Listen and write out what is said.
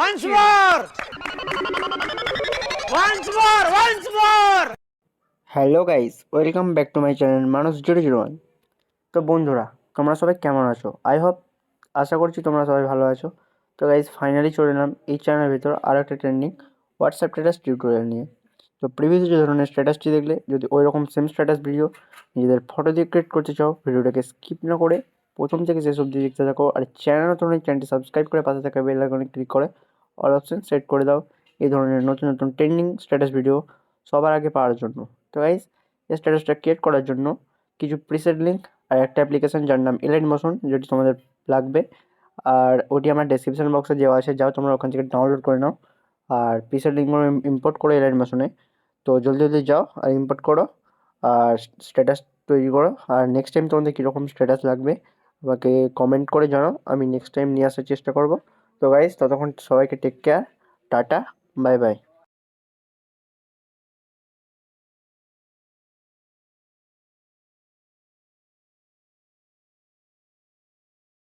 Once more! Once more! Once more! Hello guys, welcome back to my channel মানুষ 001। তো বন্ধুরা, তোমরা সবাই কেমন আছো? আশা করছি তোমরা সবাই ভালো আছো। তো গাইস, ফাইনালি চলে এলাম এই চ্যানেলের ভিতর আরও একটা ট্রেন্ডিং হোয়াটসঅ্যাপ স্ট্যাটাস টিউটোরিয়াল নিয়ে। তো প্রিভিয়াস যে ধরনের স্ট্যাটাসটি দেখলে, যদি ওই রকম সেম স্ট্যাটাস ভিডিও নিজেদের ফটো দিয়ে ক্রিয়েট করতে চাও, ভিডিওটাকে স্কিপ না করে প্রথম থেকে শেষ অবধি দেখতে থাকো। আর চ্যানেলটি সাবস্ক্রাইব করে পাশে থাকা বেল আইকনে ক্লিক করে অল অপশন সেট করে দাও এই ধরনের নতুন নতুন ট্রেন্ডিং স্ট্যাটাস ভিডিও সবার আগে পাওয়ার জন্য। তো গাইস, এই স্ট্যাটাসটা ক্রিয়েট করার জন্য কিছু প্রিসেট লিঙ্ক আর একটা অ্যাপ্লিকেশন যার নাম এলাইট মোশন, যেটি তোমাদের লাগবে। আর ওটি আমার ডেসক্রিপশন বক্সে দেওয়া আছে, যাও তোমরা ওখান থেকে ডাউনলোড করে নাও। আর প্রিসেট লিঙ্কগুলো ইম্পোর্ট করো এলাইট মোশনে। তো জলদি জলদি যাও আর ইম্পোর্ট করো আর স্ট্যাটাস তৈরি করো। আর নেক্সট টাইম তোমাদের কীরকম স্ট্যাটাস লাগবে আমাকে কমেন্ট করে জানাও, আমি নেক্সট টাইম নিয়ে আসার চেষ্টা করব। তো গাইজ, ততক্ষণ সবাইকে take care, tata, bye by.